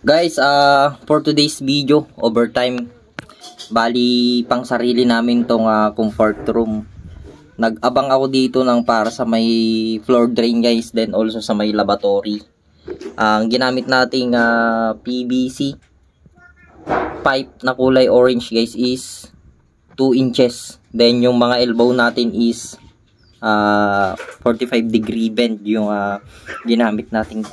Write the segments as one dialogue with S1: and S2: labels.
S1: Guys, for today's video, overtime. Bali, pang sarili namin tong comfort room. Nag-abang ako dito ng para sa may floor drain guys, then also sa may lavatory. Ang ginamit nating PVC pipe na kulay orange guys is 2 inches. Then yung mga elbow natin is 45 degree bend yung ginamit nating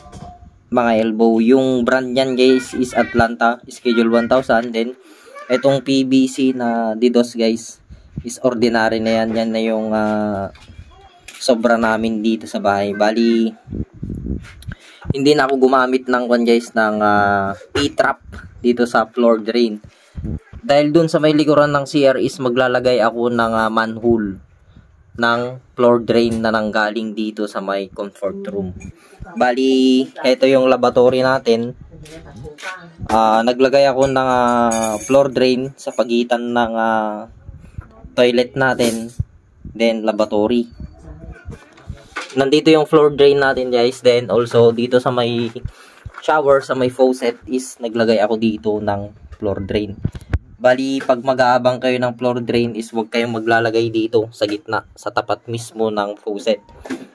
S1: mga elbow. Yung brand niyan guys is Atlanta Schedule 1000. Then itong PVC na DDoS guys is ordinary na yan. Yan na yung sobra namin dito sa bahay. Bali hindi na ako gumamit ng guys ng P-trap dito sa floor drain. Dahil dun sa may likuran ng CR is maglalagay ako ng manhole ng floor drain na nanggaling dito sa may comfort room. Bali, ito yung lavatory natin. Naglagay ako ng floor drain sa pagitan ng toilet natin, then lavatory. Nandito yung floor drain natin guys. Then also dito sa may shower, sa may faucet is naglagay ako dito ng floor drain. Bali, pag mag-aabang kayo ng floor drain is huwag kayong maglalagay dito sa gitna, sa tapat mismo ng faucet.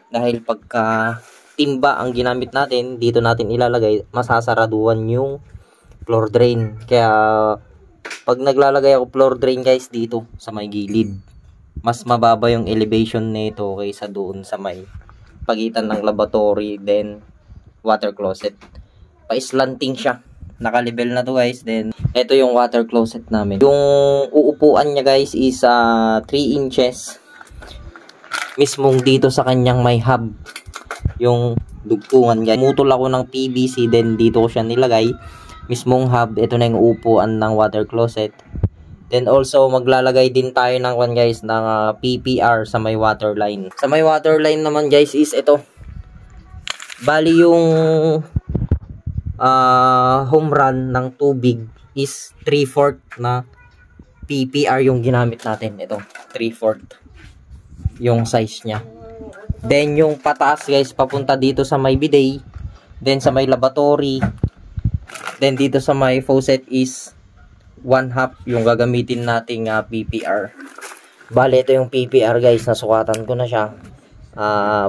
S1: Dahil pagka timba ang ginamit natin, dito natin ilalagay, masasaraduan yung floor drain. Kaya pag naglalagay ako floor drain guys dito sa may gilid, mas mababa yung elevation nito kaysa doon sa may pagitan ng lavatory then water closet. Pa-slanting siya. Naka-level na to guys. Then ito yung water closet namin. Yung uupuan niya guys is 3 inches. Mismong dito sa kanyang may hub yung dugtungan guys. Mutol ako ng PVC, then dito ko siya nilagay. Mismong hub, ito na yung upuan ng water closet. Then also maglalagay din tayo ng guys ng PPR sa may water line. Sa may water line naman guys is ito. Bali yung home run ng tubig is 3/4 na PPR yung ginamit natin. Ito 3/4 yung size nya. Then yung pataas guys papunta dito sa may bidet, then sa may lavatory, then dito sa may faucet is 1/2 yung gagamitin nating PPR. Bale ito yung PPR guys, nasukatan ko na siya.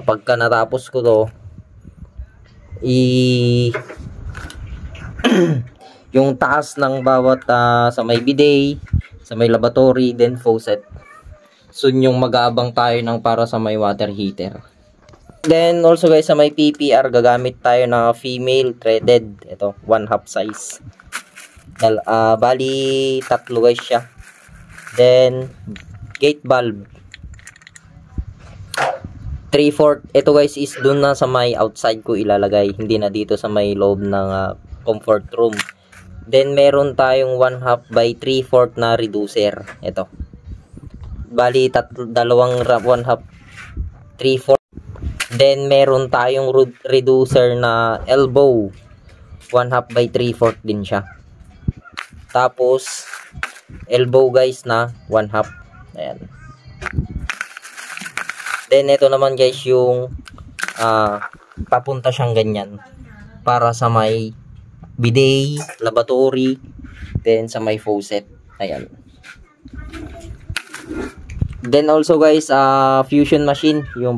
S1: Pagka natapos ko to yung taas ng bawat sa may bidet, sa may lavatory, then faucet. Soon yung mag-aabang tayo ng para sa may water heater. Then also guys sa may PPR gagamit tayo ng female threaded. Ito 1/2 size. Bali 3 guys siya. Then gate valve 3/4. Ito guys is dun na sa may outside ko ilalagay, hindi na dito sa may loob ng comfort room. Then meron tayong 1/2 by 3/4 na reducer. Ito. Bali dalawang 1/2 3/4. Then meron tayong reducer na elbow. 1/2 by 3/4 din siya. Tapos elbow guys na 1/2. Ayan. Then ito naman guys yung papunta siyang ganyan para sa may bidet, lavatory, then sa may faucet. Ayan. Then also guys fusion machine yung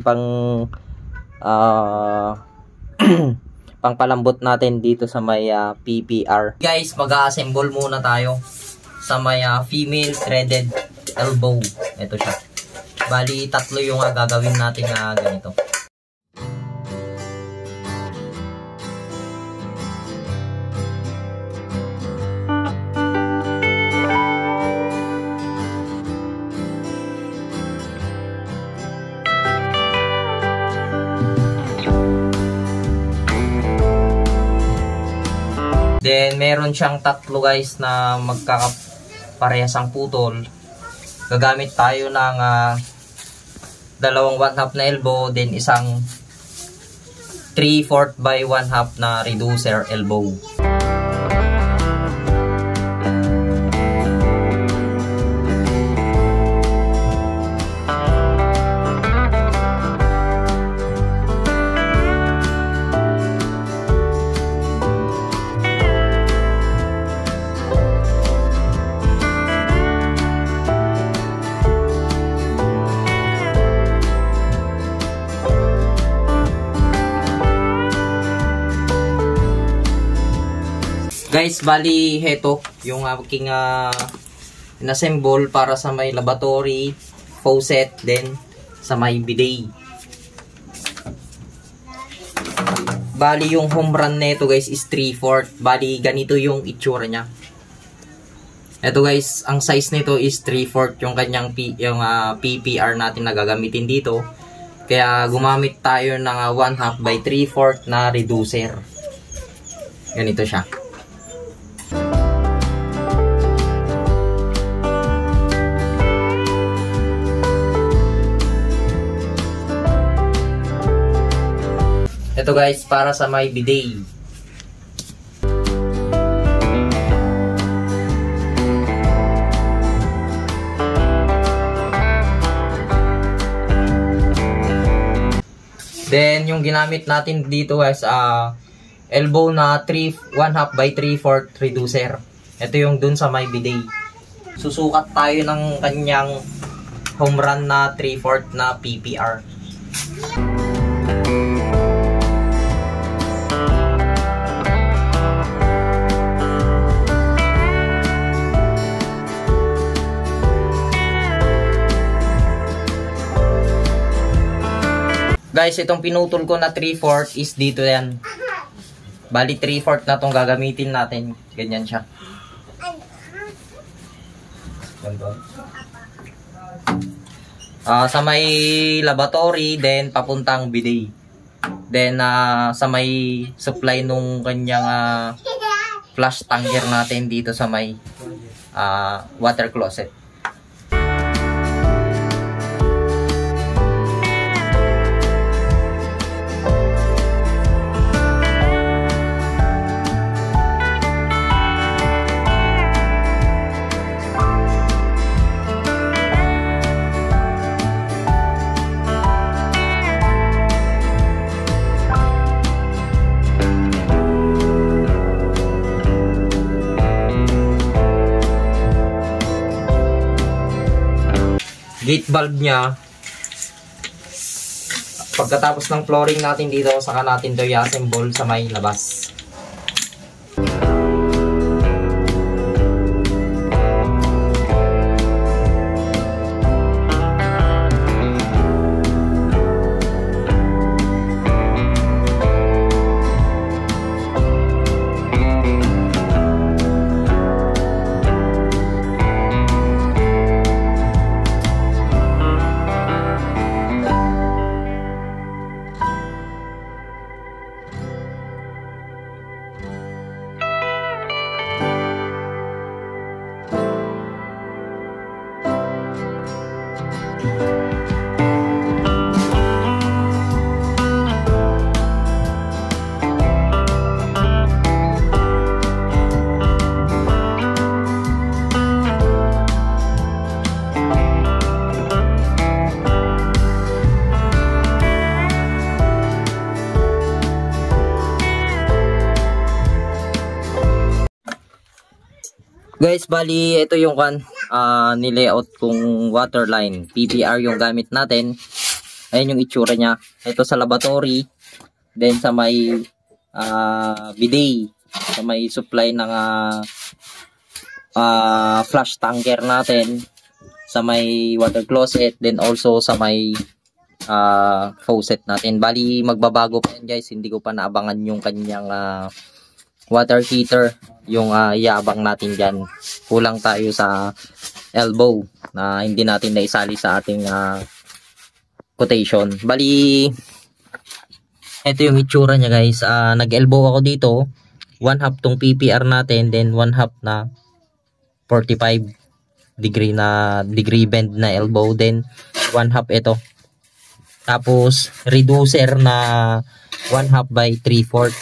S1: pangpalambot natin dito sa may PPR. Guys, mag-a-assemble muna tayo sa may female threaded elbow. Ito siya. Bali 3 yung gagawin natin ganito. Then meron siyang 3 guys na magkakaparehas ang putol. Gagamit tayo ng dalawang 1/2 na elbow, then isang 3/4 by 1/2 na reducer elbow. Guys, bali heto yung aking inassemble para sa may lavatory, faucet, then sa may bidet. Bali yung home run nito guys is 3/4. Bali ganito yung itsura niya. Ito guys, ang size nito is 3/4 yung kanyang PPR natin na gagamitin dito. Kaya gumamit tayo ng 1/2 by 3/4 na reducer. Ganito siya. Ito guys, para sa may bidet. Then, yung ginamit natin dito guys, elbow na 1/2 by 3/4 reducer. Ito yung dun sa may bidet. Susukat tayo ng kanyang home run na 3/4 na PPR. Guys, itong pinutol ko na 3/4 is dito yan. Bali 3/4 na itong gagamitin natin. Ganyan siya. Sa may lavatory, then papuntang bidet. Then sa may supply nung kanyang flush tanker natin dito sa may water closet. Gate valve niya, pagkatapos ng flooring natin dito, saka natin ito i-assemble sa may labas. Guys, bali ito yung ni-layout kong water line. PPR yung gamit natin. Ayun yung itsura niya. Ito sa lavatory. Then sa may bidet. Sa may supply ng flush tanker natin. Sa may water closet. Then also sa may faucet natin. Bali magbabago pa yan guys. Hindi ko pa naabangan yung kanyang water heater, yung iabang natin dyan. Kulang tayo sa elbow na hindi natin naisali sa ating quotation. Bali, ito yung itsura niya guys. Nag-elbow ako dito. 1/2 tong PPR natin, then 1/2 na 45 degree bend na elbow, then 1/2 ito. Tapos, reducer na 1/2 by 3/4.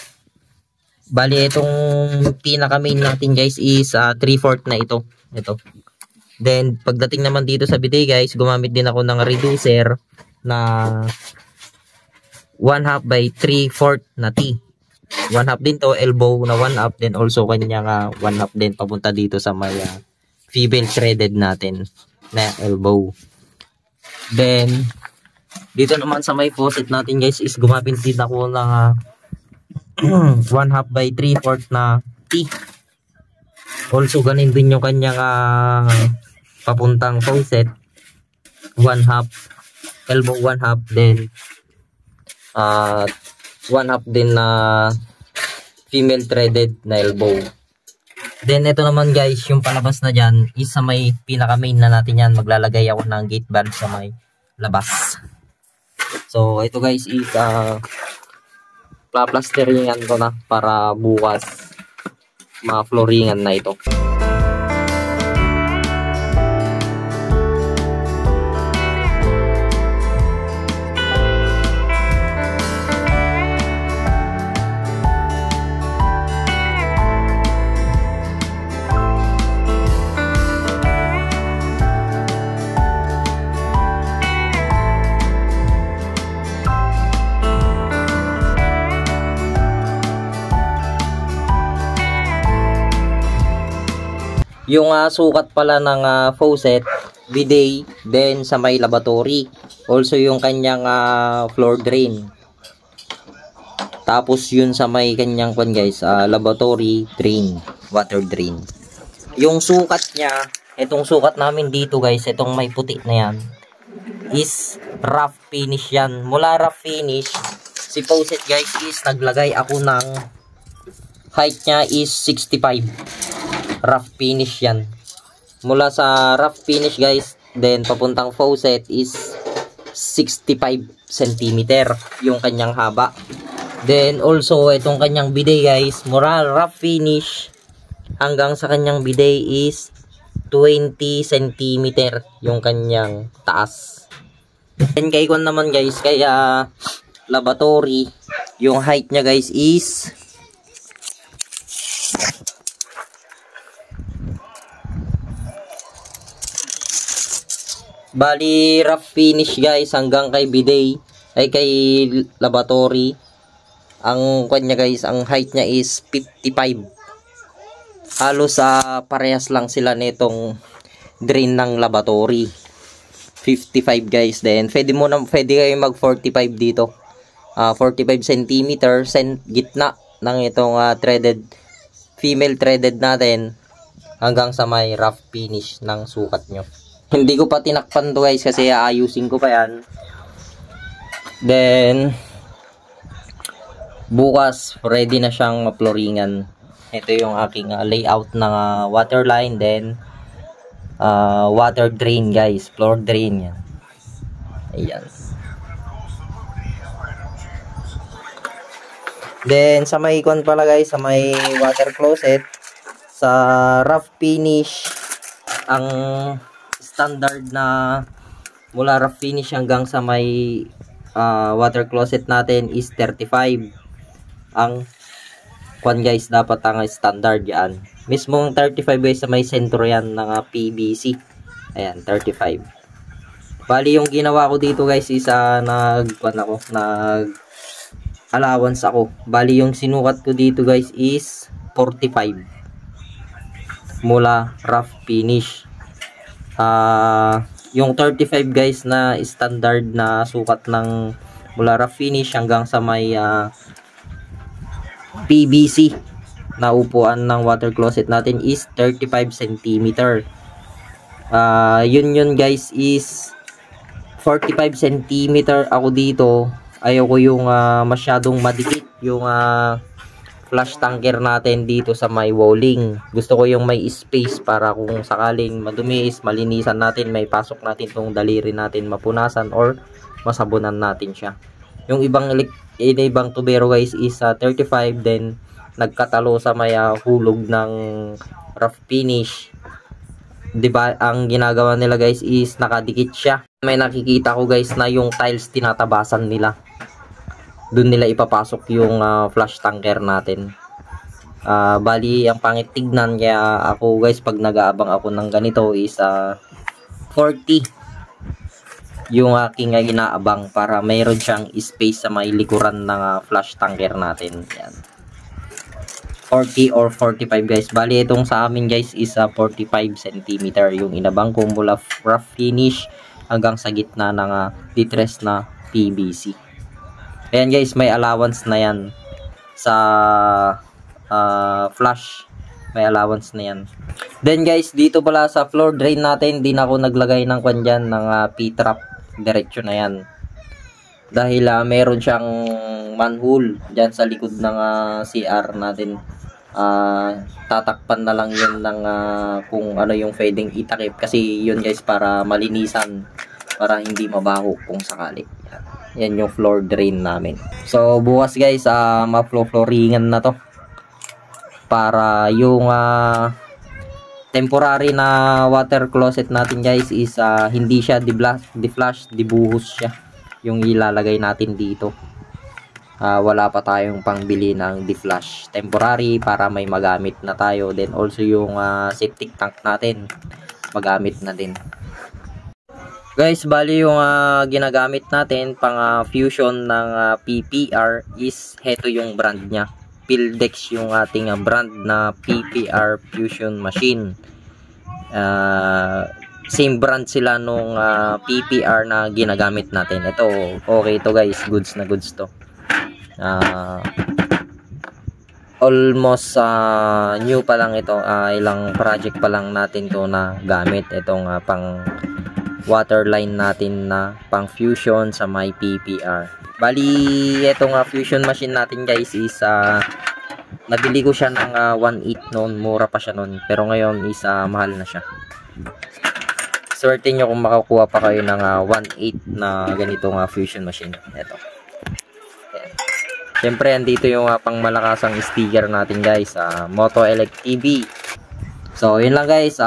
S1: Bali, itong pinaka main natin guys is 3/4 na ito. Then, pagdating naman dito sa bidet guys, gumamit din ako ng reducer na 1/2 by 3/4 na T. 1/2 din to, elbow na 1/2, then also kanyang 1/2 din papunta dito sa may feeble threaded natin na elbow. Then, dito naman sa may faucet natin guys is gumamit din ako ng 1/2 by 3/4 na T. Also ganin din yung kanyang papuntang faucet, 1/2 elbow, 1/2 then 1/2 din na female threaded na elbow. Then ito naman guys, yung palabas na dyan is sa may pinaka main na natin yan. Maglalagay ako ng gate valve sa may labas. So ito guys is plasteringan ko na para bukas ma-flooringan na ito. Yung sukat pala ng faucet, bidet, then sa may lavatory. Also yung kanyang floor drain. Tapos yun sa may kanyang guys, lavatory drain, water drain. Yung sukat niya, itong sukat namin dito guys, itong may puti na yan, is rough finish yan. Mula rough finish, si faucet guys is naglagay ako ng height niya is 65. Rough finish yan. Mula sa rough finish guys, then papuntang faucet is 65 cm yung kanyang haba. Then also itong kanyang bidet guys, mula rough finish hanggang sa kanyang bidet is 20 cm yung kanyang taas. Then kay kon naman guys, kaya lavatory, yung height niya guys is bali rough finish guys hanggang kay bidet ay kay lavatory, ang kanya guys, ang height niya is 55. Halos parehas lang sila nitong drain ng lavatory, 55 guys. Then pwede kayo mag 45 dito, 45 cm gitna ng itong threaded, female threaded natin hanggang sa may rough finish ng sukat nyo. Hindi ko pa tinakpan to guys kasi aayusin ko pa yan. Then bukas ready na siyang ma-flooringan. Ito yung aking layout ng water line, then water drain guys, floor drain yan. Ayan. Then sa may ikon pala guys, sa may water closet, sa rough finish, ang standard na mula rough finish hanggang sa may water closet natin is 35. Ang kwan guys, dapat ang standard yan. Mismong 35 guys sa may sentro yan ng PVC. Ayan, 35. Bali yung ginawa ko dito guys is nag allowance ako. Bali yung sinukat ko dito guys is 45 mula rough finish. Yung 35 guys na standard na sukat ng mula rough finish hanggang sa may PVC na upuan ng water closet natin is 35 cm. Yun guys is 45 cm ako dito. Ayoko yung masyadong madikit yung flush tanker natin dito sa may walling. Gusto ko yung may space para kung sakaling madumi is malinisan natin, may pasok natin tong daliri natin, mapunasan or masabunan natin siya. Yung ibang tubero guys is 35, then nagkatalo sa may hulog ng rough finish. Diba, ang ginagawa nila guys is nakadikit siya. May nakikita ko guys na yung tiles tinatabasan nila. Doon nila ipapasok yung flush tanker natin. Bali ang pangit tignan, kaya ako guys pag nag-aabang ako ng ganito is 40 yung aking inaabang para mayroon siyang space sa may likuran ng flush tanker natin. Yan, 40 or 45 guys. Bali itong sa amin guys is 45 cm yung inabang ko mula rough finish hanggang sa gitna ng distress na PVC. Ayan guys, may allowance na yan sa flush. may allowance na yan. Then guys, dito pala sa floor drain natin, di na ako naglagay ng kwan dyan, ng P-trap. Diretso na yan. Dahil meron siyang manhole dyan sa likod ng CR natin. Tatakpan na lang yun ng kung ano yung pwedeng itakip. Kasi yun guys, para malinisan, para hindi mabaho kung sakali. Yan yung floor drain namin. So bukas guys, ma-flooringan na to. Para yung temporary na water closet natin guys is hindi siya di-flush, dibuhos siya yung ilalagay natin dito. Wala pa tayong pangbili ng di-flush, temporary, para may magamit na tayo. Then also yung septic tank natin magamit na din guys. Bali yung ginagamit natin pang fusion ng PPR is heto yung brand nya, Pildex yung ating brand na PPR fusion machine. Same brand sila nung PPR na ginagamit natin. Ito okay to guys, goods na goods to. Almost new pa lang ito, ilang project pa lang natin to na gamit itong pang water line natin na pang fusion sa my PPR. Bali itong fusion machine natin guys is nabili ko siya ng 1.8 noon, mura pa siya noon, pero ngayon is mahal na siya. Swerte nyo kung makakuha pa kayo ng 1.8 na ganitong fusion machine. Ito. Siyempre, andito yung pang malakasang sticker natin guys, Moto Elec TV. So, yun lang guys.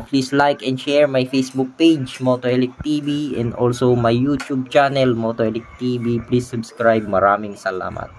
S1: Please like and share my Facebook page, Moto Elec TV, and also my YouTube channel, Moto Elec TV. Please subscribe. Maraming salamat.